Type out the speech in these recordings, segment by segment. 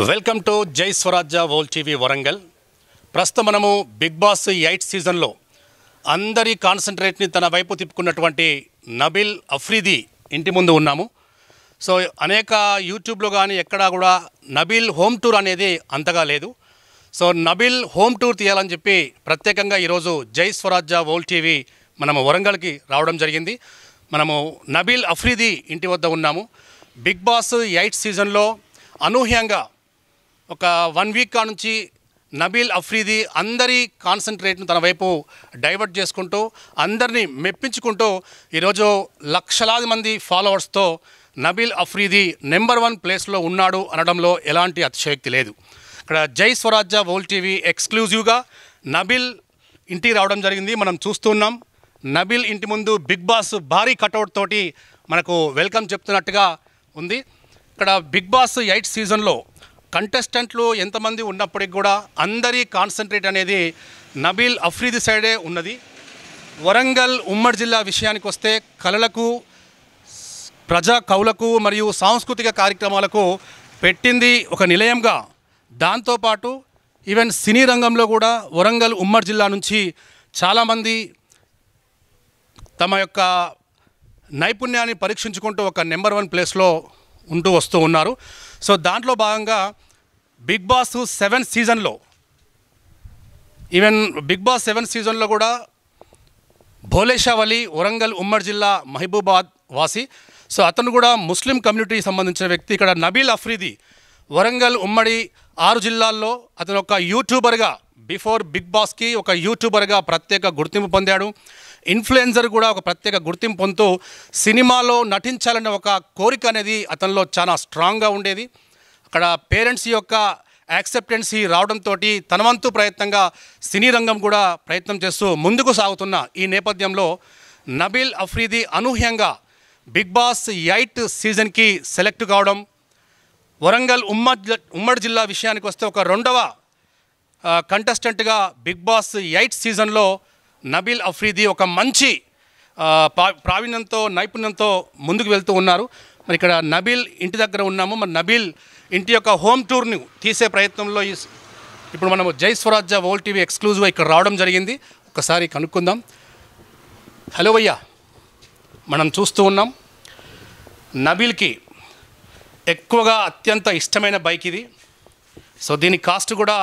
Welcome to జై స్వరాజ్య world TV Warangal. ప్రస్తుతం మనము బిగ్ బాస్ 8 సీజన్లో అందరి కాన్సన్ట్రేట్ని తన వైపు తిప్పుకున్నటువంటి నబిల్ అఫ్రీది ఇంటి ముందు ఉన్నాము. సో అనేక యూట్యూబ్లో కానీ ఎక్కడా కూడా నబిల్ హోమ్ టూర్ అనేది అంతగా లేదు. సో నబిల్ హోమ్ టూర్ తీయాలని చెప్పి ప్రత్యేకంగా ఈరోజు జై స్వరాజ్య వరల్డ్ టీవీ మనము వరంగల్కి రావడం జరిగింది. మనము నబిల్ అఫ్రీది ఇంటి వద్ద ఉన్నాము. బిగ్ బాస్ 8 సీజన్లో అనూహ్యంగా ఒక 1 వీక్ నుంచి నబిల్ అఫ్రీది అందరి కాన్సన్ట్రేట్ను తన వైపు డైవర్ట్ చేసుకుంటూ అందరినీ మెప్పించుకుంటూ ఈరోజు లక్షలాది మంది ఫాలోవర్స్తో నబిల్ అఫ్రీది నెంబర్ 1 ప్లేస్లో ఉన్నాడు అనడంలో ఎలాంటి అతిశయోక్తి లేదు. ఇక్కడ జై స్వరాజ్య వరల్డ్ టీవీ ఎక్స్క్లూజివ్గా నబిల్ ఇంటికి రావడం జరిగింది. మనం చూస్తున్నాం నబిల్ ఇంటి ముందు బిగ్ బాస్ భారీ కటౌట్ తోటి మనకు వెల్కమ్ చెప్తున్నట్టుగా ఉంది. ఇక్కడ బిగ్ బాస్ 8 సీజన్లో కంటెస్టెంట్లు ఎంతమంది ఉన్నప్పటికి కూడా అందరి కాన్సన్ట్రేట్ అనేది నబిల్ అఫ్రీది సైడే ఉన్నది. వరంగల్ ఉమ్మడి జిల్లా విషయానికి వస్తే కళలకు, ప్రజా కవులకు మరియు సాంస్కృతిక కార్యక్రమాలకు పెట్టింది ఒక నిలయంగా, దాంతోపాటు ఈవెన్ సినీ రంగంలో కూడా వరంగల్ ఉమ్మడి జిల్లా నుంచి చాలామంది తమ యొక్క నైపుణ్యాన్ని పరీక్షించుకుంటూ ఒక నెంబర్ 1 ప్లేస్లో ఉంటూ వస్తూ ఉన్నారు. సో దాంట్లో భాగంగా బిగ్ బాస్ 7 సీజన్లో ఈవెన్ బిగ్ బాస్ 7 సీజన్లో కూడా భోలేషావలి వరంగల్ ఉమ్మడి జిల్లా మహబూబాద్ వాసి. సో అతను కూడా ముస్లిం కమ్యూనిటీకి సంబంధించిన వ్యక్తి. ఇక్కడ నబిల్ అఫ్రీది వరంగల్ ఉమ్మడి 6 జిల్లాల్లో అతను ఒక యూట్యూబర్గా బిఫోర్ బిగ్ బాస్కి ఒక యూట్యూబర్గా ప్రత్యేక గుర్తింపు పొందాడు. ఇన్ఫ్లుయెన్సర్ కూడా ఒక ప్రత్యేక గుర్తింపు పొందుతూ సినిమాలో నటించాలనే ఒక కోరిక అనేది అతనిలో చాలా స్ట్రాంగ్గా ఉండేది. అక్కడ పేరెంట్స్ యొక్క యాక్సెప్టెన్సీ రావడంతో తన వంతు ప్రయత్నంగా సినీ రంగం కూడా ప్రయత్నం చేస్తూ ముందుకు సాగుతున్న ఈ నేపథ్యంలో నబిల్ అఫ్రీది అనూహ్యంగా బిగ్ బాస్ 8 సీజన్కి సెలెక్ట్ కావడం, వరంగల్ ఉమ్మడి జిల్లా విషయానికి వస్తే ఒక 2వ కంటెస్టెంట్గా బిగ్ బాస్ 8 సీజన్లో నబిల్ అఫ్రీది ఒక మంచి ప్రావీణ్యంతో నైపుణ్యంతో ముందుకు వెళ్తూ ఉన్నారు. మరి ఇక్కడ నబిల్ ఇంటి దగ్గర ఉన్నాము. మరి నబిల్ ఇంటి యొక్క హోమ్ టూర్ను తీసే ప్రయత్నంలో ఇప్పుడు మనము జై స్వరాజ్య వరల్డ్ టీవీ ఎక్స్క్లూజివ్గా ఇక్కడ రావడం జరిగింది. ఒకసారి కనుక్కుందాం. హలో భయ్యా, మనం చూస్తూ ఉన్నాం నబిల్కి ఎక్కువగా అత్యంత ఇష్టమైన బైక్ ఇది. సో దీని కాస్ట్ కూడా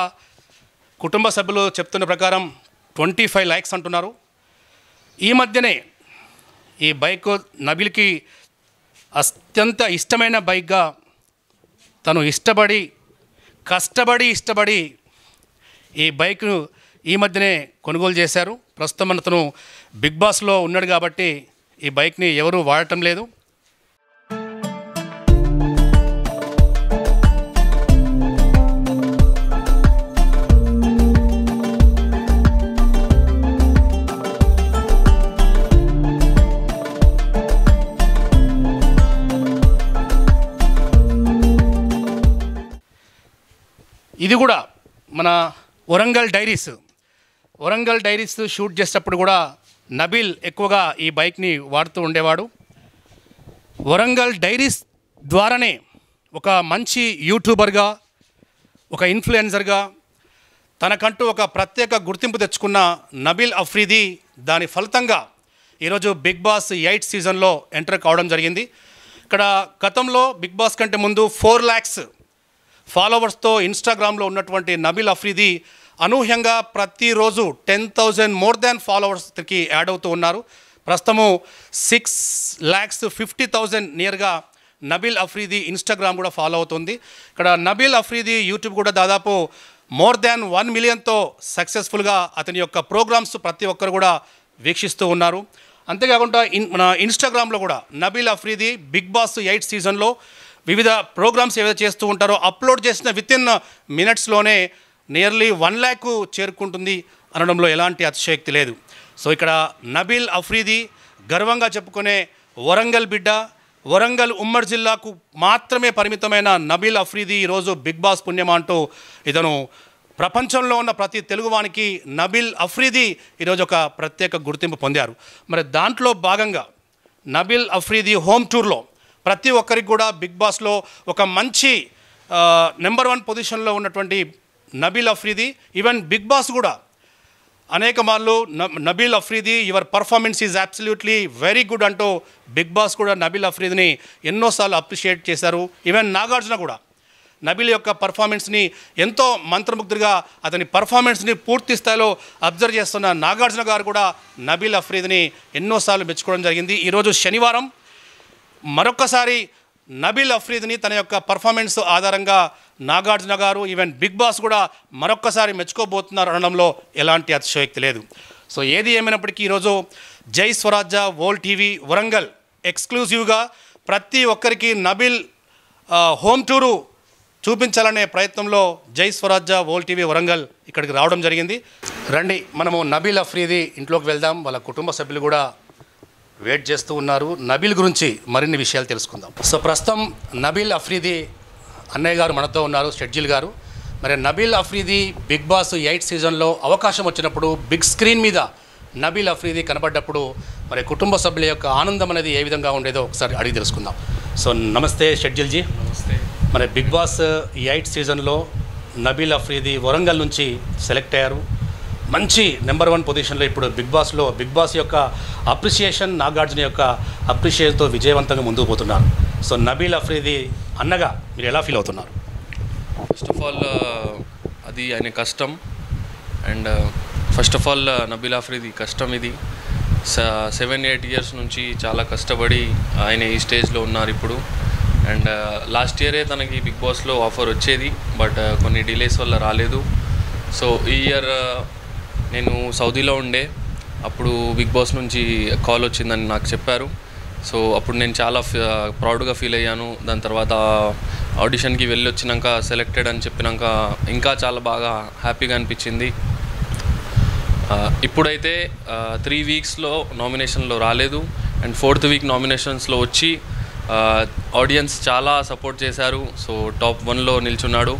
కుటుంబ సభ్యులు చెప్తున్న ప్రకారం 25 lakhs అంటున్నారు. ఈ మధ్యనే ఈ బైక్ నబిల్కి అత్యంత ఇష్టమైన బైక్గా తను కష్టపడి ఈ బైక్ను ఈ మధ్యనే కొనుగోలు చేశారు. ప్రస్తుతం అతను బిగ్ బాస్లో ఉన్నాడు కాబట్టి ఈ బైక్ని ఎవరూ వాడటం లేదు. ఇది కూడా మన వరంగల్ డైరీస్ షూట్ చేసేటప్పుడు కూడా నబిల్ ఎక్కువగా ఈ బైక్ని వాడుతూ ఉండేవాడు. వరంగల్ డైరీస్ ద్వారానే ఒక మంచి యూట్యూబర్గా, ఒక ఇన్ఫ్లుయెన్సర్గా తనకంటూ ఒక ప్రత్యేక గుర్తింపు తెచ్చుకున్న నబిల్ అఫ్రీది దాని ఫలితంగా ఈరోజు బిగ్ బాస్ 8 సీజన్లో ఎంటర్ కావడం జరిగింది. ఇక్కడ గతంలో బిగ్ బాస్ కంటే ముందు 4 lakhs ఫాలోవర్స్తో ఇన్స్టాగ్రామ్లో ఉన్నటువంటి నబిల్ అఫ్రీది అనూహ్యంగా ప్రతిరోజు 10,000 మోర్ దాన్ ఫాలోవర్స్కి యాడ్ అవుతూ ఉన్నారు. ప్రస్తుతము 6,50,000 నియర్గా నబిల్ అఫ్రీది ఇన్స్టాగ్రామ్ కూడా ఫాలో అవుతుంది. ఇక్కడ నబిల్ అఫ్రీది యూట్యూబ్ కూడా దాదాపు మోర్ దాన్ 1 million సక్సెస్ఫుల్గా అతని యొక్క ప్రోగ్రామ్స్ ప్రతి ఒక్కరు కూడా వీక్షిస్తూ ఉన్నారు. అంతేకాకుండా మన ఇన్స్టాగ్రామ్లో కూడా నబిల్ అఫ్రీది బిగ్ బాస్ 8 సీజన్లో వివిధ ప్రోగ్రామ్స్ ఏవైతే చేస్తూ ఉంటారో అప్లోడ్ చేసిన వితిన్ మినిట్స్లోనే నియర్లీ 1 lakh చేరుకుంటుంది అనడంలో ఎలాంటి అతిశయోక్తి లేదు. సో ఇక్కడ నబిల్ అఫ్రీది గర్వంగా చెప్పుకునే వరంగల్ బిడ్డ, వరంగల్ ఉమ్మడి జిల్లాకు మాత్రమే పరిమితమైన నబిల్ అఫ్రీది ఈరోజు బిగ్ బాస్ పుణ్యమా అంటూ ఇతను ప్రపంచంలో ఉన్న ప్రతి తెలుగువానికి నబిల్ అఫ్రీది ఈరోజు ఒక ప్రత్యేక గుర్తింపు పొందారు. మరి దాంట్లో భాగంగా నబిల్ అఫ్రీది హోమ్ టూర్లో ప్రతి ఒక్కరికి కూడా బిగ్ బాస్లో ఒక మంచి నెంబర్ 1 పొజిషన్లో ఉన్నటువంటి Nabeel Afridi. Even Bigg Boss కూడా అనేక మార్లు Nabeel Afridi your performance is absolutely very good అంటూ బిగ్ బాస్ కూడా నబీల్ అఫ్రీదిని ఎన్నోసార్లు అప్రిషియేట్ చేశారు. ఈవెన్ నాగార్జున కూడా నబీల్ యొక్క పర్ఫార్మెన్స్ని ఎంతో మంత్రముగ్ధుడిగా అతని పర్ఫార్మెన్స్ని పూర్తి స్థాయిలో అబ్జర్వ్ చేస్తున్న నాగార్జున గారు కూడా నబీల్ అఫ్రీదిని ఎన్నోసార్లు మెచ్చుకోవడం జరిగింది. ఈరోజు శనివారం మరొక్కసారి నబీల్ అఫ్రీదిని తన యొక్క పర్ఫార్మెన్స్ ఆధారంగా నాగార్జున గారు ఈవెన్ బిగ్ బాస్ కూడా మరొక్కసారి మెచ్చుకోబోతున్నారు అనడంలో ఎలాంటి అతిశయోక్తి లేదు. సో ఏది ఏమైనప్పటికీ ఈరోజు జై స్వరాజ్య వరల్డ్ టీవీ వరంగల్ ఎక్స్క్లూజివ్గా ప్రతి ఒక్కరికి నబీల్ హోమ్ టూరు చూపించాలనే ప్రయత్నంలో జై స్వరాజ్య వరల్డ్ టీవీ వరంగల్ ఇక్కడికి రావడం జరిగింది. రండి మనము నబీల్ అఫ్రీది ఇంట్లోకి వెళ్దాం. వాళ్ళ కుటుంబ సభ్యులు కూడా వెయిట్ చేస్తూ ఉన్నారు. నబీల్ గురించి మరిన్ని విషయాలు తెలుసుకుందాం. సో ప్రస్తుతం నబీల్ అఫ్రీది అన్నయ్య గారు మనతో ఉన్నారు, షెడ్జిల్ గారు. మరి నబీల్ అఫ్రీది బిగ్ బాస్ 8 సీజన్లో అవకాశం వచ్చినప్పుడు బిగ్ స్క్రీన్ మీద నబీల్ అఫ్రీది కనబడ్డప్పుడు మరి కుటుంబ సభ్యుల యొక్క ఆనందం అనేది ఏ విధంగా ఉండేదో ఒకసారి అడిగి తెలుసుకుందాం. సో నమస్తే షెడ్జిల్ జీ. నమస్తే. మరి బిగ్ బాస్ 8 సీజన్లో నబీల్ అఫ్రీది వరంగల్ నుంచి సెలెక్ట్ అయ్యారు. మంచి నెంబర్ 1 పొజిషన్లో ఇప్పుడు బిగ్ బాస్ యొక్క అప్రిషియేషన్, నాగార్జున యొక్క అప్రిషియేషన్తో విజయవంతంగా ముందుకు పోతున్నారు. సో నబీల్ అఫ్రీది అన్నగా మీరు ఎలా ఫీల్ అవుతున్నారు? ఫస్ట్ ఆఫ్ ఆల్ అది ఆయన కష్టం. And first of all Nabeel Afridi కష్టం ఇది. 7-8 ఇయర్స్ నుంచి చాలా కష్టపడి ఆయన ఈ స్టేజ్లో ఉన్నారు ఇప్పుడు. అండ్ లాస్ట్ ఇయరే తనకి బిగ్ బాస్లో ఆఫర్ వచ్చేది, బట్ కొన్ని డిలేస్ వల్ల రాలేదు. సో ఈ ఇయర్ నేను సౌదీలో ఉండే, అప్పుడు బిగ్ బాస్ నుంచి కాల్ వచ్చిందని నాకు చెప్పారు. సో అప్పుడు నేను చాలా ప్రౌడ్గా ఫీల్ అయ్యాను. దాని తర్వాత ఆడిషన్కి వెళ్ళి వచ్చినాక సెలెక్టెడ్ అని చెప్పినాక ఇంకా చాలా బాగా హ్యాపీగా అనిపించింది. ఇప్పుడైతే 3 వీక్స్లో నామినేషన్లో రాలేదు, అండ్ 4th వీక్ నామినేషన్స్లో వచ్చి ఆడియన్స్ చాలా సపోర్ట్ చేశారు. సో టాప్ 1లో నిల్చున్నాడు.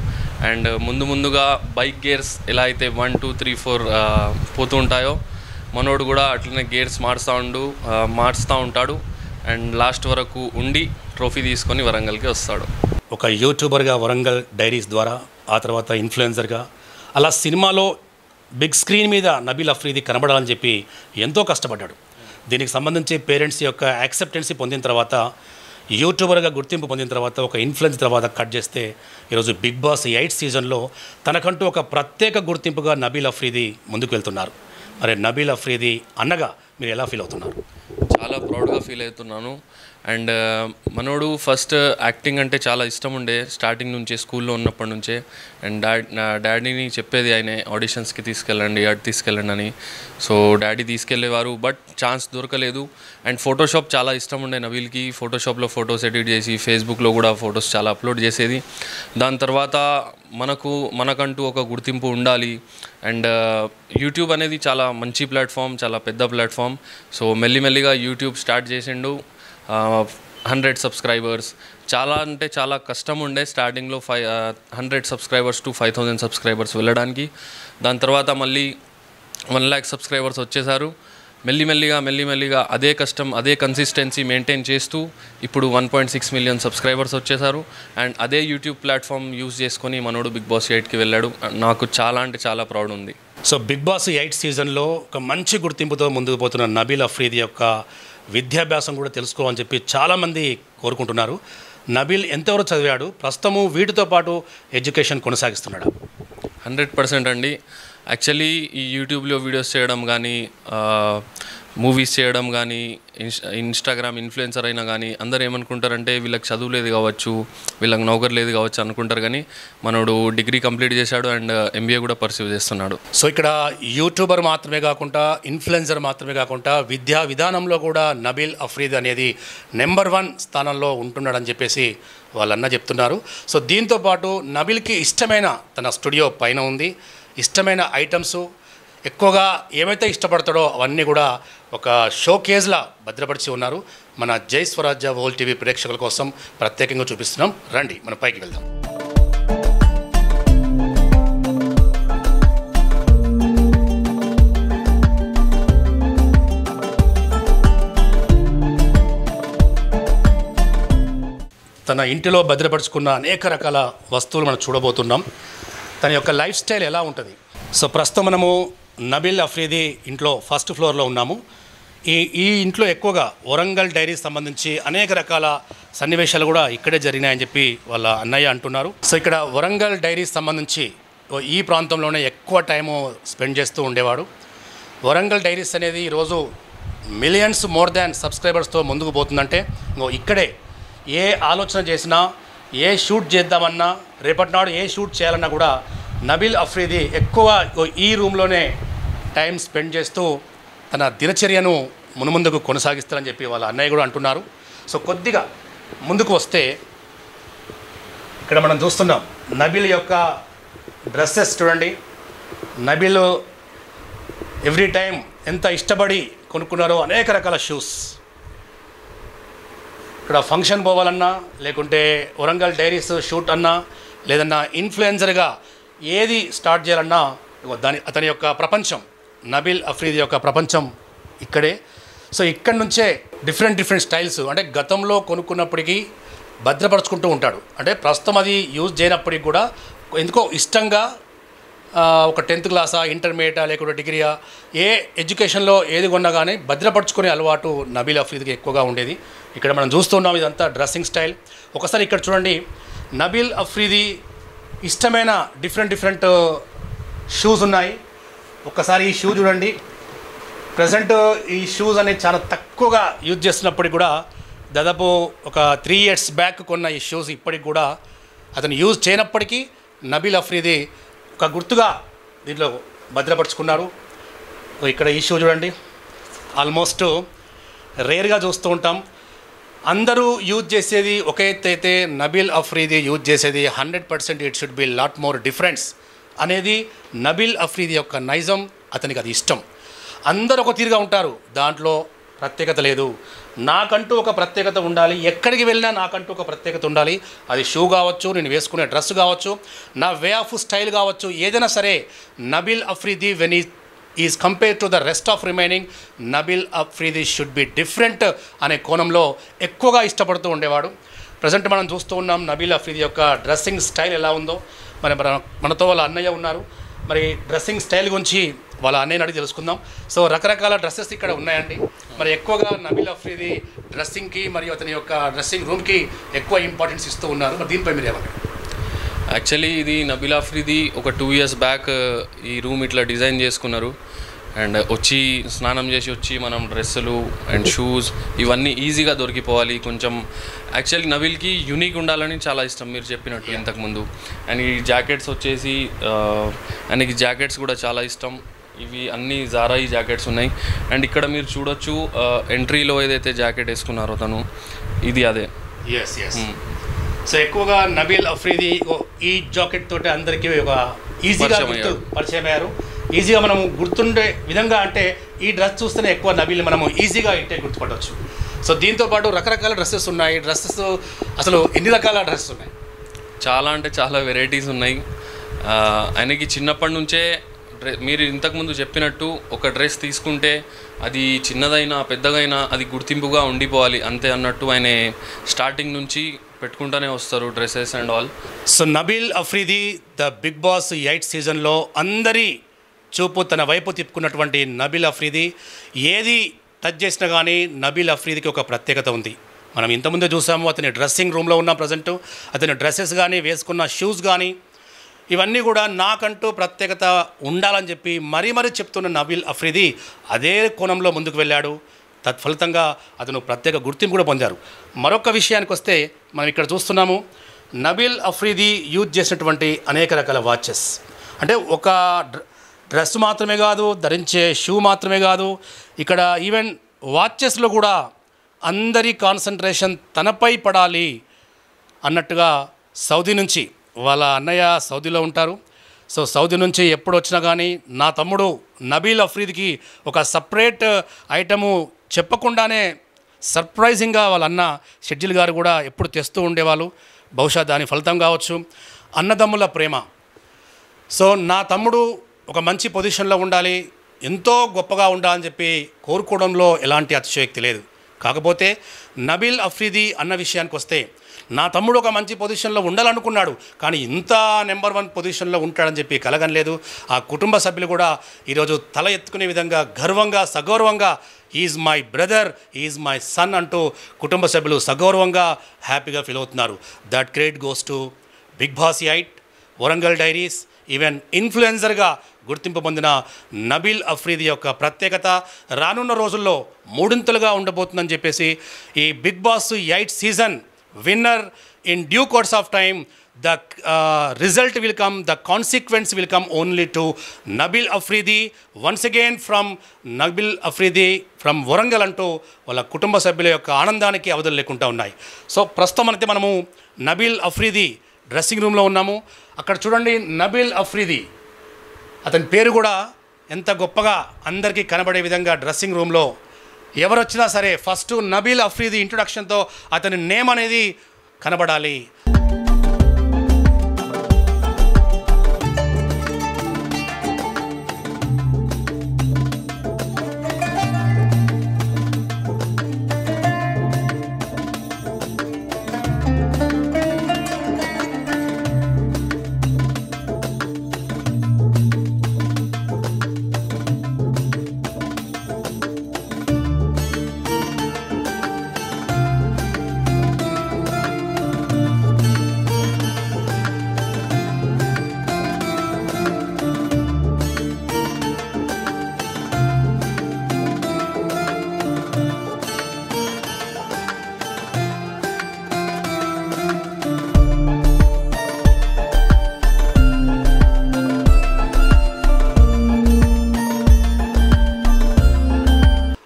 అండ్ ముందుగా బైక్ గేర్స్ ఎలా అయితే 1, 2, 3, 4 పోతూ ఉంటాయో మనోడు కూడా అట్లనే గేర్స్ మార్చుతూ ఉంటాడు. అండ్ లాస్ట్ వరకు ఉండి ట్రోఫీ తీసుకొని వరంగల్కి వస్తాడు. ఒక యూట్యూబర్గా వరంగల్ డైరీస్ ద్వారా, ఆ తర్వాత ఇన్ఫ్లుయెన్సర్గా, అలా సినిమాలో బిగ్ స్క్రీన్ మీద నబీల్ అఫ్రీది కనబడాలని చెప్పి ఎంతో కష్టపడ్డాడు. దీనికి సంబంధించి పేరెంట్స్ యొక్క యాక్సెప్టెన్సీ పొందిన తర్వాత, యూట్యూబర్గా గుర్తింపు పొందిన తర్వాత, ఒక ఇన్ఫ్లుయెన్స్ తర్వాత కట్ చేస్తే ఈరోజు బిగ్ బాస్ 8 సీజన్లో తనకంటూ ఒక ప్రత్యేక గుర్తింపుగా నబీల్ అఫ్రీది ముందుకు వెళ్తున్నారు. మరి నబీల్ అఫ్రీది అన్నగా మీరు ఎలా ఫీల్ అవుతున్నారు? చాలా ప్రౌడ్గా ఫీల్ అవుతున్నాను. అండ్ మనోడు ఫస్ట్ యాక్టింగ్ అంటే చాలా ఇష్టం ఉండే, స్టార్టింగ్ నుంచే స్కూల్లో ఉన్నప్పటి నుంచే. అండ్ డాడీని చెప్పేది ఆయన ఆడిషన్స్కి తీసుకెళ్ళండి అని. సో డాడీ తీసుకెళ్ళేవారు, బట్ ఛాన్స్ దొరకలేదు. అండ్ ఫోటోషాప్ చాలా ఇష్టం ఉండే నబీల్కి. ఫోటోషాప్లో ఫొటోస్ ఎడిట్ చేసి ఫేస్బుక్లో కూడా ఫొటోస్ చాలా అప్లోడ్ చేసేది. దాని తర్వాత మనకంటూ ఒక గుర్తింపు ఉండాలి. అండ్ యూట్యూబ్ అనేది చాలా మంచి ప్లాట్ఫామ్, చాలా పెద్ద ప్లాట్ఫామ్. సో మెల్లిమెల్లిగా యూట్యూబ్ స్టార్ట్ చేసిండు. 100 సబ్స్క్రైబర్స్ చాలా అంటే చాలా కష్టం ఉండే స్టార్టింగ్లో. 100 సబ్స్క్రైబర్స్ టు 5000 సబ్స్క్రైబర్స్ వెళ్ళడానికి. దాని తర్వాత మళ్ళీ 1 lakh సబ్స్క్రైబర్స్ వచ్చేసారు. మెల్లిమెల్లిగా అదే కష్టం, అదే కన్సిస్టెన్సీ మెయింటైన్ చేస్తూ ఇప్పుడు 1.6 million సబ్స్క్రైబర్స్ వచ్చేసారు. అండ్ అదే యూట్యూబ్ ప్లాట్ఫామ్ యూజ్ చేసుకొని మనోడు బిగ్ బాస్ 8కి వెళ్ళాడు. నాకు చాలా అంటే చాలా ప్రౌడ్ ఉంది. సో బిగ్ బాస్ 8 సీజన్లో ఒక మంచి గుర్తింపుతో ముందుకు పోతున్న నబీల్ అఫ్రీది యొక్క విద్యాభ్యాసం కూడా తెలుసుకోవాలని చెప్పి చాలామంది కోరుకుంటున్నారు. నబీల్ ఎంతవరకు చదివాడు? ప్రస్తుతము వీటితో పాటు ఎడ్యుకేషన్ కొనసాగిస్తున్నాడు? 100% అండి. యాక్చువల్లీ ఈ యూట్యూబ్లో వీడియోస్ చేయడం కానీ, మూవీస్ చేయడం కానీ, ఇన్స్టాగ్రామ్ ఇన్ఫ్లుయెన్సర్ అయినా కానీ అందరూ ఏమనుకుంటారంటే వీళ్ళకి చదువు లేదు కావచ్చు, వీళ్ళకి నౌకరు లేదు కావచ్చు అనుకుంటారు. కానీ మనోడు డిగ్రీ కంప్లీట్ చేశాడు అండ్ MBA కూడా పర్సీవ్ చేస్తున్నాడు. సో ఇక్కడ యూట్యూబర్ మాత్రమే కాకుండా, ఇన్ఫ్లుయెన్సర్ మాత్రమే కాకుండా విద్యా విధానంలో కూడా నబీల్ అఫ్రీది అనేది నెంబర్ 1 స్థానంలో ఉంటున్నాడని చెప్పేసి వాళ్ళన్న చెప్తున్నారు. సో దీంతోపాటు నబీల్కి ఇష్టమైన తన స్టూడియో పైన ఉంది. ఇష్టమైన ఐటమ్స్ ఎక్కువగా ఏమైతే ఇష్టపడతాడో అవన్నీ కూడా ఒక షోకేజ్లా భద్రపరిచి ఉన్నారు. మన జై స్వరాజ్య వరల్డ్ టీవీ ప్రేక్షకుల కోసం ప్రత్యేకంగా చూపిస్తున్నాం. రండి మన పైకి వెళ్దాం. తన ఇంటిలో భద్రపరుచుకున్న అనేక రకాల వస్తువులు మనం చూడబోతున్నాం. తన యొక్క లైఫ్ స్టైల్ ఎలా ఉంటుంది. సో ప్రస్తుతం మనము నబిల్ అఫ్రీది ఇంట్లో ఫస్ట్ ఫ్లోర్లో ఉన్నాము. ఈ ఇంట్లో ఎక్కువగా వరంగల్ డైరీస్ సంబంధించి అనేక రకాల సన్నివేశాలు కూడా ఇక్కడే జరిగినాయని చెప్పి వాళ్ళ అన్నయ్య అంటున్నారు. సో ఇక్కడ వరంగల్ డైరీస్ సంబంధించి ఈ ప్రాంతంలోనే ఎక్కువ టైము స్పెండ్ చేస్తూ ఉండేవాడు. వరంగల్ డైరీస్ అనేది ఈరోజు మిలియన్స్ మోర్ దాన్ సబ్స్క్రైబర్స్తో ముందుకు పోతుందంటే ఇక్కడే ఏ ఆలోచన చేసినా, ఏ షూట్ చేద్దామన్నా, రేపటి నాడు ఏ షూట్ చేయాలన్నా కూడా నబిల్ అఫ్రీది ఎక్కువ ఈ రూమ్లోనే టైం స్పెండ్ చేస్తూ తన దినచర్యను మునుముందుకు కొనసాగిస్తారని చెప్పి వాళ్ళ అన్నయ్య కూడా అంటున్నారు. సో కొద్దిగా ముందుకు వస్తే ఇక్కడ మనం చూస్తున్నాం నబిల్ యొక్క డ్రెస్సెస్ చూడండి. నబిల్ ఎవ్రీ టైం ఎంత ఇష్టపడి కొనుక్కున్నారో అనేక రకాల షూస్. ఇక్కడ ఫంక్షన్ పోవాలన్నా, లేకుంటే వరంగల్ డైరీస్ షూట్ అన్నా, లేదన్నా ఇన్ఫ్లుయెన్సర్గా ఏది స్టార్ట్ చేయాలన్నా అతని యొక్క ప్రపంచం, నబిల్ అఫ్రీది యొక్క ప్రపంచం ఇక్కడే. సో ఇక్కడి నుంచే డిఫరెంట్ స్టైల్స్ అంటే గతంలో కొనుక్కున్నప్పటికీ భద్రపరుచుకుంటూ ఉంటాడు. అంటే ప్రస్తుతం అది యూజ్ చేయనప్పటికీ కూడా ఎందుకో ఇష్టంగా ఒక 10th క్లాసా, ఇంటర్మీడియటా, లేకుంటే డిగ్రీయా, ఏ ఎడ్యుకేషన్లో ఏది కొన్నా కానీ భద్రపరుచుకునే అలవాటు నబిల్ అఫ్రీదికి ఎక్కువగా ఉండేది. ఇక్కడ మనం చూస్తున్నాం ఇదంతా డ్రెస్సింగ్ స్టైల్. ఒకసారి ఇక్కడ చూడండి, నబిల్ అఫ్రీది ఇష్టమైన డిఫరెంట్ షూస్ ఉన్నాయి. ఒక్కసారి ఈ షూ చూడండి. ప్రజెంట్ ఈ షూస్ అనేది చాలా తక్కువగా యూజ్ చేస్తున్నప్పటికి కూడా దాదాపు ఒక 3 years బ్యాక్ కొన్న ఈ షూస్ ఇప్పటికి కూడా అతను యూజ్ చేయనప్పటికీ నబిల్ అఫ్రీది ఒక గుర్తుగా దీంట్లో భద్రపరుచుకున్నారు. ఇక్కడ ఈ షూ చూడండి, ఆల్మోస్ట్ రేర్గా చూస్తూ ఉంటాం. అందరూ యూజ్ చేసేది ఒక ఎత్తు అయితే నబిల్ అఫ్రీది యూజ్ చేసేది 100% it should be lot more difference అనేది నబిల్ అఫ్రీది యొక్క నైజం. అతనికి అది ఇష్టం. అందరూ ఒక తీరుగా ఉంటారు, దాంట్లో ప్రత్యేకత లేదు. నాకంటూ ఒక ప్రత్యేకత ఉండాలి, ఎక్కడికి వెళ్ళినా నాకంటూ ఒక ప్రత్యేకత ఉండాలి. అది షూ కావచ్చు, నేను వేసుకునే డ్రెస్ కావచ్చు, నా వే ఆఫ్ స్టైల్ కావచ్చు, ఏదైనా సరే Nabeel Afridi when is compare to the rest of remaining, Nabeel Afridi should be different అనే కోణంలో ఎక్కువగా ఇష్టపడుతూ ఉండేవాడు. ప్రజెంట్ మనం చూస్తూ ఉన్నాం నబిల్ అఫ్రీది యొక్క డ్రెస్సింగ్ స్టైల్ ఎలా ఉందో. మరి మనతో వాళ్ళ అన్నయ్య ఉన్నారు. మరి డ్రెస్సింగ్ స్టైల్ గురించి వాళ్ళ అన్నయ్యని అడిగి తెలుసుకుందాం. సో రకరకాల డ్రెస్సెస్ ఇక్కడ ఉన్నాయండి. మరి ఎక్కువగా నబిల్ అఫ్రీది డ్రెస్సింగ్కి మరియు అతని యొక్క డ్రెస్సింగ్ రూమ్కి ఎక్కువ ఇంపార్టెన్స్ ఇస్తూ ఉన్నారు. మరి దీనిపై మీరు ఏమంటారు? యాక్చువల్లీ ఇది నబిల్ అఫ్రీది ఒక 2 years బ్యాక్ ఈ రూమ్ ఇట్లా డిజైన్ చేసుకున్నారు. అండ్ వచ్చి స్నానం చేసి వచ్చి మనం డ్రెస్సులు అండ్ షూస్ ఇవన్నీ ఈజీగా దొరికిపోవాలి. కొంచెం యాక్చువల్లీ నబిల్కి యూనిక్ ఉండాలని చాలా ఇష్టం, మీరు చెప్పినట్టు ఇంతకుముందు. అండ్ ఈ జాకెట్స్ వచ్చేసి ఆయనకి జాకెట్స్ కూడా చాలా ఇష్టం. ఇవి అన్ని జారాయి జాకెట్స్ ఉన్నాయి. అండ్ ఇక్కడ మీరు చూడొచ్చు ఎంట్రీలో ఏదైతే జాకెట్ వేసుకున్నారో తను, ఇది అదే. ఎస్. సో ఎక్కువగా నబిల్ అఫ్రీది ఈ జాకెట్ తోటి అందరికీ ఒక ఈజీగా పరిచయం అయ్యారు. ఈజీగా మనం గుర్తుండే విధంగా, అంటే ఈ డ్రెస్ చూస్తేనే ఎక్కువ నబిల్ మనము ఈజీగా ఇంటే గుర్తుపట్టవచ్చు. సో దీంతోపాటు రకరకాల డ్రెస్సెస్ ఉన్నాయి. డ్రెస్సెస్ అసలు ఎన్ని రకాల డ్రెస్సెస్ ఉన్నాయి? చాలా అంటే చాలా వెరైటీస్ ఉన్నాయి. ఆయనకి చిన్నప్పటి నుంచే మీరు ఇంతకుముందు చెప్పినట్టు ఒక డ్రెస్ తీసుకుంటే అది చిన్నదైనా పెద్దగైనా అది గుర్తింపుగా ఉండిపోవాలి అంతే అన్నట్టు ఆయన స్టార్టింగ్ నుంచి పెట్టుకుంటూనే వస్తారు dresses and all. So Nabeel Afridi the Bigg Boss 8th సీజన్లో అందరి చూపు తన వైపు తిప్పుకున్నటువంటి నబిల్ అఫ్రీది ఏది టచ్ చేసినా కానీ నబిల్ అఫ్రీదికి ఒక ప్రత్యేకత ఉంది. మనం ఇంతకుముందే చూసాము, అతని డ్రెస్సింగ్ రూమ్లో ఉన్న ప్రజెంట్ అతని డ్రెస్సెస్ కానీ, వేసుకున్న షూస్ కానీ, ఇవన్నీ కూడా నాకంటూ ప్రత్యేకత ఉండాలని చెప్పి మరీ చెప్తున్న నబిల్ అఫ్రీది అదే కోణంలో ముందుకు వెళ్ళాడు. తత్ఫలితంగా అతను ప్రత్యేక గుర్తింపు కూడా పొందారు. మరొక విషయానికి వస్తే మనం ఇక్కడ చూస్తున్నాము నబిల్ అఫ్రీది యూజ్ చేసినటువంటి అనేక రకాల వాచెస్. అంటే ఒక డ్రెస్ మాత్రమే కాదు, ధరించే షూ మాత్రమే కాదు, ఇక్కడ ఈవెన్ వాచెస్లో కూడా అందరి కాన్సన్ట్రేషన్ తనపై పడాలి అన్నట్టుగా సౌదీ నుంచి, వాళ్ళ అన్నయ్య సౌదీలో ఉంటారు. సో సౌదీ నుంచి ఎప్పుడు వచ్చినా కానీ నా తమ్ముడు నబిల్ అఫ్రీదికి ఒక సపరేట్ ఐటము చెప్పకుండానే సర్ప్రైజింగ్గా వాళ్ళ అన్న షెడ్జిల్ గారు కూడా ఎప్పుడు తెస్తూ ఉండేవాళ్ళు. బహుశా దాని ఫలితం కావచ్చు అన్నదమ్ముల ప్రేమ. సో నా తమ్ముడు ఒక మంచి పొజిషన్లో ఉండాలి, ఎంతో గొప్పగా ఉండాలని చెప్పి కోరుకోవడంలో ఎలాంటి అతిశయోక్తి లేదు. కాకపోతే నబిల్ అఫ్రీది అన్న విషయానికి వస్తే నా తమ్ముడు ఒక మంచి పొజిషన్లో ఉండాలనుకున్నాడు, కానీ ఇంత నెంబర్ 1 పొజిషన్లో ఉంటాడని చెప్పి కలగనలేదు. ఆ కుటుంబ సభ్యులు కూడా ఈరోజు తల ఎత్తుకునే విధంగా గర్వంగా సగౌరవంగా is my brother, is my son అంటూ కుటుంబ సభ్యులు సగౌరవంగా హ్యాపీగా ఫీల్ అవుతున్నారు. That credit goes to Bigg Boss 8, Warangal diaries, even ఇన్ఫ్లుయెన్సర్గా గుర్తింపు పొందిన నబీల్ అఫ్రీది యొక్క ప్రత్యేకత రానున్న రోజుల్లో మూడింతలుగా ఉండబోతుందని చెప్పేసి ఈ Bigg Boss 8 season winner in due course of time the result will come, the consequence will come only to Nabil Afridi. Once again from Nabil Afridi from Warangal అంటూ వాళ్ళ కుటుంబ సభ్యుల యొక్క ఆనందానికి అవధులు లేకుండా ఉన్నాయి. సో ప్రస్తుతం అయితే మనము నబీల్ అఫ్రీది డ్రెస్సింగ్ రూమ్లో ఉన్నాము. అక్కడ చూడండి, నబీల్ అఫ్రీది అతని పేరు కూడా ఎంత గొప్పగా అందరికీ కనబడే విధంగా డ్రెస్సింగ్ రూమ్లో ఎవరు వచ్చినా సరే ఫస్ట్ నబీల్ అఫ్రీది ఇంట్రొడక్షన్తో అతని నేమ్ అనేది కనబడాలి.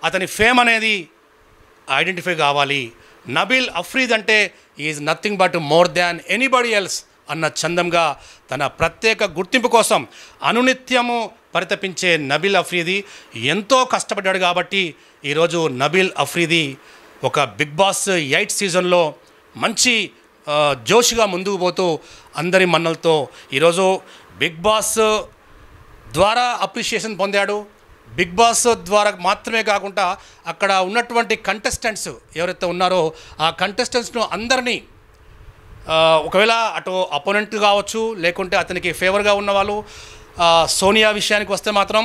అతని ఫేమ్ అనేది ఐడెంటిఫై కావాలి. నబీల్ అఫ్రీద్ అంటే is nothing but more than anybody else అన్న చందంగా తన ప్రత్యేక గుర్తింపు కోసం అనునిత్యము పరితపించే నబీల్ అఫ్రీది ఎంతో కష్టపడ్డాడు. కాబట్టి ఈరోజు నబీల్ అఫ్రీది ఒక బిగ్ బాస్ 8 సీజన్లో మంచి జోష్గా ముందుకు పోతూ అందరి మన్నలతో ఈరోజు బిగ్ బాస్ ద్వారా అప్రిషియేషన్ పొందాడు. బిగ్ బాస్ ద్వారా మాత్రమే కాకుండా అక్కడ ఉన్నటువంటి కంటెస్టెంట్స్ ఎవరైతే ఉన్నారో ఆ కంటెస్టెంట్స్ను అందరినీ ఒకవేళ అటు అపోనెంట్ కావచ్చు, లేకుంటే అతనికి ఫేవర్గా ఉన్నవాళ్ళు, సోనియా విషయానికి వస్తే మాత్రం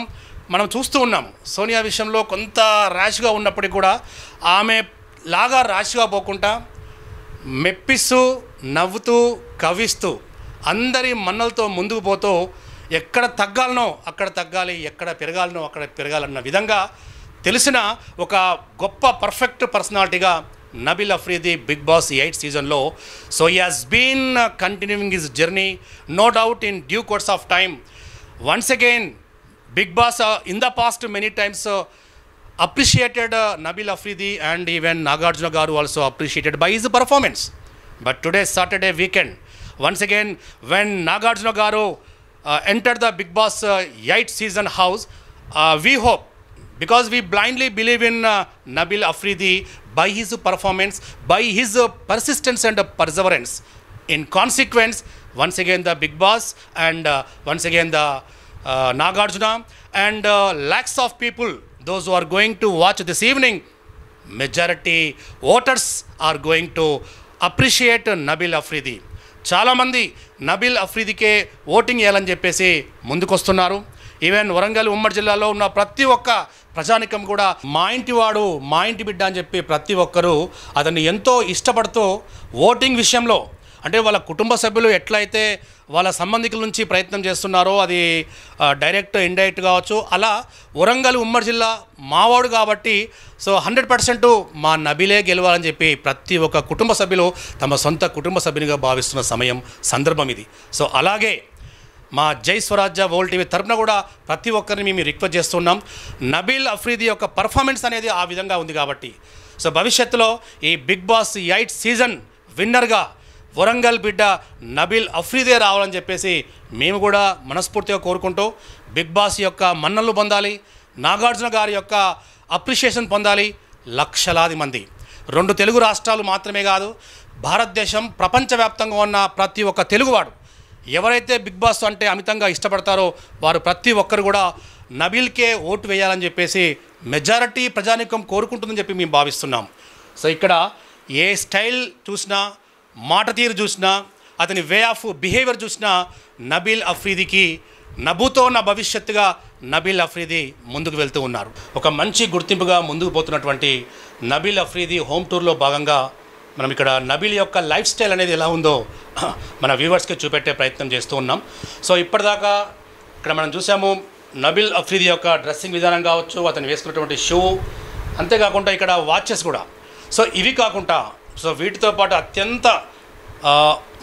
మనం చూస్తూ ఉన్నాం. సోనియా విషయంలో కొంత ర్యాష్గా ఉన్నప్పటికీ కూడా ఆమె లాగా ర్యాష్గా పోకుండా మెప్పిస్తూ నవ్వుతూ కవిస్తూ అందరి మన్నలతో ముందుకు పోతూ ఎక్కడ తగ్గాలనో అక్కడ తగ్గాలి, ఎక్కడ పెరగాలనో అక్కడ పెరగాలన్న విధంగా తెలిసిన ఒక గొప్ప పర్ఫెక్ట్ పర్సనాలిటీగా నబీల్ అఫ్రీది బిగ్ బాస్ 8 సీజన్లో. So he has been continuing his journey, no doubt in due course of time. Once again Bigg Boss in the past many times appreciated Nabil Afridi and even Nagarjuna Garu also appreciated by his performance. But today Saturday weekend, once again when Nagarjuna Garu entered the Big Boss 8 season house, we hope, because we blindly believe in Nabil Afridi by his performance, by his persistence and perseverance. In consequence, once again the Big Boss and once again the Nagarjuna and lakhs of people, those who are going to watch this evening, majority voters are going to appreciate Nabil Afridi. చాలామంది Nabeel అఫ్రీదికే voting వేయాలని చెప్పేసి ముందుకొస్తున్నారు. Even Warangal ఉమ్మడి జిల్లాలో ఉన్న ప్రతి ఒక్క ప్రజానికం కూడా మా ఇంటి వాడు, మా ఇంటి బిడ్డ అని చెప్పి ప్రతి ఒక్కరూ అతన్ని ఎంతో ఇష్టపడుతూ ఓటింగ్ విషయంలో, అంటే వాళ్ళ కుటుంబ సభ్యులు ఎట్లయితే వాళ్ళ సంబంధికుల నుంచి ప్రయత్నం చేస్తున్నారో అది డైరెక్ట్ ఇండైరెక్ట్ కావచ్చు, అలా వరంగల్ ఉమ్మడి జిల్లా మావాడు కాబట్టి సో 100% మా నబీలే గెలవాలని చెప్పి ప్రతి ఒక్క కుటుంబ సభ్యులు తమ సొంత కుటుంబ సభ్యునిగా భావిస్తున్న సందర్భం ఇది. సో అలాగే మా జై స్వరాజ్య వరల్డ్ టీవీ తరపున కూడా ప్రతి ఒక్కరిని మేము రిక్వెస్ట్ చేస్తున్నాం. నబీల్ అఫ్రీది యొక్క పర్ఫార్మెన్స్ అనేది ఆ విధంగా ఉంది కాబట్టి సో భవిష్యత్తులో ఈ బిగ్ బాస్ 8 సీజన్ విన్నర్గా వరంగల్ బిడ్డ నబీల్ అఫ్రీదే రావాలని చెప్పేసి మేము కూడా మనస్ఫూర్తిగా కోరుకుంటూ బిగ్ బాస్ యొక్క మన్నలు పొందాలి, నాగార్జున గారి యొక్క అప్రిషియేషన్ పొందాలి లక్షలాది మంది. 2 తెలుగు రాష్ట్రాలు మాత్రమే కాదు, భారతదేశం ప్రపంచవ్యాప్తంగా ఉన్న ప్రతి ఒక్క తెలుగువాడు ఎవరైతే బిగ్ బాస్ అంటే అమితంగా ఇష్టపడతారో వారు ప్రతి ఒక్కరు కూడా నబీల్కే ఓటు వేయాలని చెప్పేసి మెజారిటీ ప్రజానీకం కోరుకుంటుందని చెప్పి మేము భావిస్తున్నాం. సో ఇక్కడ ఏ స్టైల్ చూసినా మాట తీరు చూసినా, అతని వే ఆఫ్ బిహేవియర్ చూసినా నబీల్ అఫ్రీదీకి నభూతో నా భవిష్యత్తుగా నబీల్ అఫ్రీదీ ముందుకు వెళ్తూ ఉన్నారు. ఒక మంచి గుర్తింపుగా ముందుకు పోతున్నటువంటి నబీల్ అఫ్రీదీ హోమ్ టూర్లో భాగంగా మనం ఇక్కడ నబీల్ యొక్క లైఫ్ స్టైల్ అనేది ఎలా ఉందో మన వ్యూవర్స్కి చూపెట్టే ప్రయత్నం చేస్తూ ఉన్నాం. సో ఇప్పటిదాకా ఇక్కడ మనం చూసాము నబీల్ అఫ్రీదీ యొక్క డ్రెస్సింగ్ విధానం కావచ్చు, అతను వేసుకున్నటువంటి షూ, అంతేకాకుండా ఇక్కడ వాచెస్ కూడా. సో ఇవి కాకుండా వీటితో పాటు అత్యంత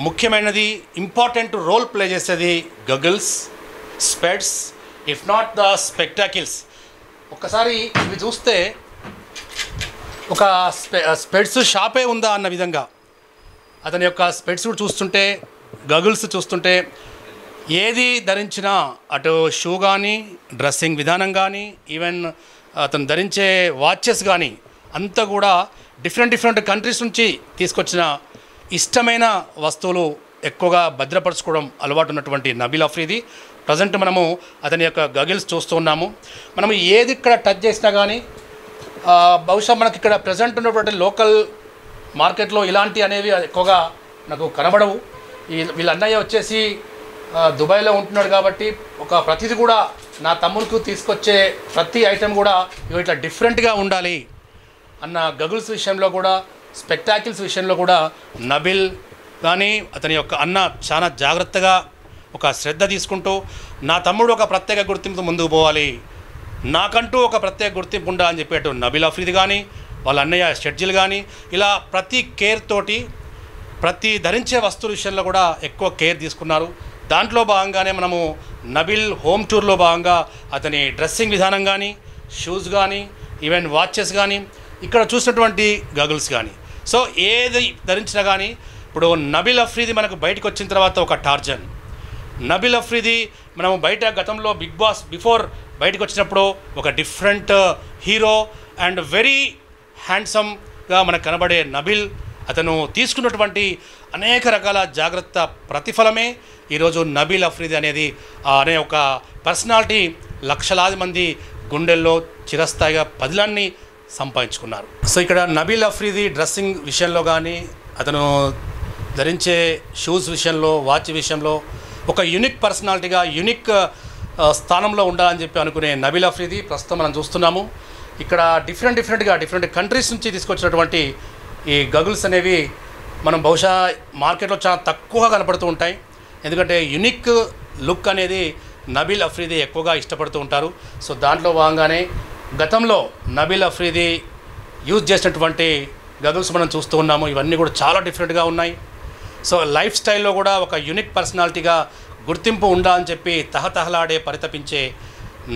ముఖ్యమైనది, ఇంపార్టెంట్ రోల్ ప్లే చేసేది goggles, specs, if not the spectacles. ఒక్కసారి ఇవి చూస్తే ఒక స్పెడ్స్ షాపే ఉందా అన్న విధంగా అతని యొక్క స్పెడ్స్ చూస్తుంటే, గగుల్స్ చూస్తుంటే, ఏది ధరించినా అటు షూ కానీ, డ్రెస్సింగ్ విధానం కానీ, ఈవెన్ అతను ధరించే వాచెస్ కానీ అంతా కూడా డిఫరెంట్ కంట్రీస్ నుంచి తీసుకొచ్చిన ఇష్టమైన వస్తువులు ఎక్కువగా భద్రపరచుకోవడం అలవాటు ఉన్నటువంటి నబీల్ అఫ్రీదీ. ప్రజెంట్ మనము అతని యొక్క గగిల్స్ చూస్తూ ఉన్నాము. మనము ఏది ఇక్కడ టచ్ చేసినా కానీ బహుశా మనకి ఇక్కడ ప్రజెంట్ ఉన్నటువంటి లోకల్ మార్కెట్లో ఇలాంటి అనేవి ఎక్కువగా నాకు కనబడవు. వీళ్ళ అన్నయ్య వచ్చేసి దుబాయ్లో ఉంటున్నాడు కాబట్టి ప్రతిది కూడా నా తమ్మునికి తీసుకొచ్చే ప్రతి ఐటెం కూడా ఇట్లా డిఫరెంట్గా ఉండాలి అన్న గగుల్స్ విషయంలో కూడా, స్పెక్టాకిల్స్ విషయంలో కూడా నబీల్ కానీ అతని యొక్క అన్న చాలా జాగ్రత్తగా ఒక శ్రద్ధ తీసుకుంటూ, నా తమ్ముడు ఒక ప్రత్యేక గుర్తింపు ముందుకు పోవాలి, నాకంటూ ఒక ప్రత్యేక గుర్తింపు ఉండాలని చెప్పేట్టు నబీల్ అఫ్రీదీ కానీ వాళ్ళ అన్నయ్య షెడ్జిల్ కానీ ఇలా ప్రతి కేర్ తోటి ప్రతి ధరించే వస్తువుల విషయంలో కూడా ఎక్కువ కేర్ తీసుకున్నారు. దాంట్లో భాగంగానే మనము నబీల్ హోమ్ టూర్లో భాగంగా అతని డ్రెస్సింగ్ విధానం కానీ, షూస్ కానీ, ఈవెన్ వాచెస్ కానీ, ఇక్కడ చూసినటువంటి గగుల్స్ కానీ, సో ఏది ధరించినా కానీ ఇప్పుడు నబీల్ అఫ్రీదీ మనకు బయటకు వచ్చిన తర్వాత ఒక టార్జన్. నబీల్ అఫ్రీదీ మనము బయట గతంలో బిగ్ బాస్ బిఫోర్ బయటకు వచ్చినప్పుడు ఒక డిఫరెంట్ హీరో అండ్ వెరీ హ్యాండ్సమ్గా మనకు కనబడే నబీల్, అతను తీసుకున్నటువంటి అనేక రకాల జాగ్రత్త ప్రతిఫలమే ఈరోజు నబీల్ అఫ్రీదీ అనే ఒక పర్సనాలిటీ లక్షలాది మంది గుండెల్లో చిరస్థాయిగా పదిలాన్ని సంపాదించుకున్నారు. సో ఇక్కడ నబీల్ అఫ్రీదీ డ్రెస్సింగ్ విషయంలో కానీ, అతను ధరించే షూస్ విషయంలో, వాచ్ విషయంలో ఒక యూనిక్ పర్సనాలిటీగా, యూనిక్ స్థానంలో ఉండాలని చెప్పి అనుకునే నబీల్ అఫ్రీదీ ప్రస్తుతం మనం చూస్తున్నాము. ఇక్కడ డిఫరెంట్ కంట్రీస్ నుంచి తీసుకొచ్చినటువంటి ఈ గగుల్స్ అనేవి మనం బహుశా మార్కెట్లో చాలా తక్కువగా కనపడుతూ ఉంటాయి. ఎందుకంటే యూనిక్ లుక్ అనేది నబీల్ అఫ్రీదీ ఎక్కువగా ఇష్టపడుతూ ఉంటారు. సో దాంట్లో భాగంగానే గతంలో నబీల్ అఫ్రీదీ యూజ్ చేసినటువంటి గగుల్స్ మనం చూస్తూ ఉన్నాము. ఇవన్నీ కూడా చాలా డిఫరెంట్గా ఉన్నాయి. సో లైఫ్ స్టైల్లో కూడా ఒక యూనిక్ పర్సనాలిటీగా గుర్తింపు ఉండాలని చెప్పి తహతహలాడే పరితపించే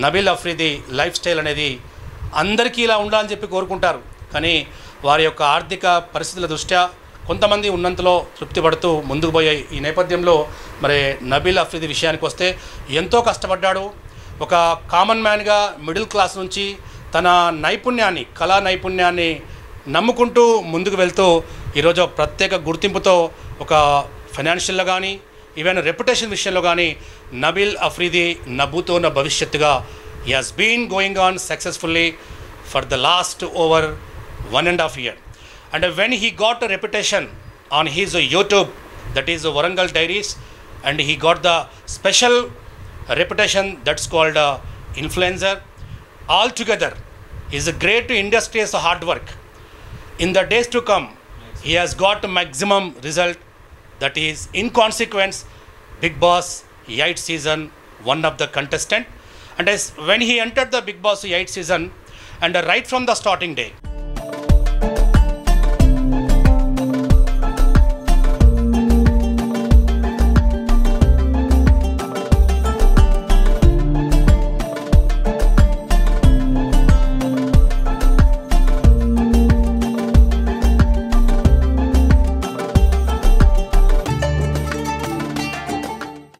నబీల్ అఫ్రీదీ లైఫ్ స్టైల్ అనేది అందరికీ ఇలా ఉండాలని చెప్పి కోరుకుంటారు. కానీ వారి యొక్క ఆర్థిక పరిస్థితుల దృష్ట్యా కొంతమంది ఉన్నంతలో తృప్తి పడుతూ ముందుకు పోయే ఈ నేపథ్యంలో మరి నబీల్ అఫ్రీదీ విషయానికి వస్తే ఎంతో కష్టపడ్డాడు. ఒక కామన్ మ్యాన్గా మిడిల్ క్లాస్ నుంచి తన నైపుణ్యాన్ని, కళా నైపుణ్యాన్ని నమ్ముకుంటూ ముందుకు వెళ్తూ ఈరోజు ప్రత్యేక గుర్తింపుతో ఒక ఫైనాన్షియల్లో కానీ, ఈవెన్ రెప్యుటేషన్ విషయంలో కానీ నబీల్ అఫ్రీదీ నభూతో నా భవిష్యత్తుగా he has been going on successfully for the last over 1.5 years. And when he got a reputation on his YouTube, that is Warangal Diaries, and he got the special reputation that's called influencer. Altogether is a great industrious hard work. In the days to come, he has got maximum result, that is in consequence Big Boss 8 season one of the contestant. And as when he entered the Big Boss 8 season, and right from the starting day,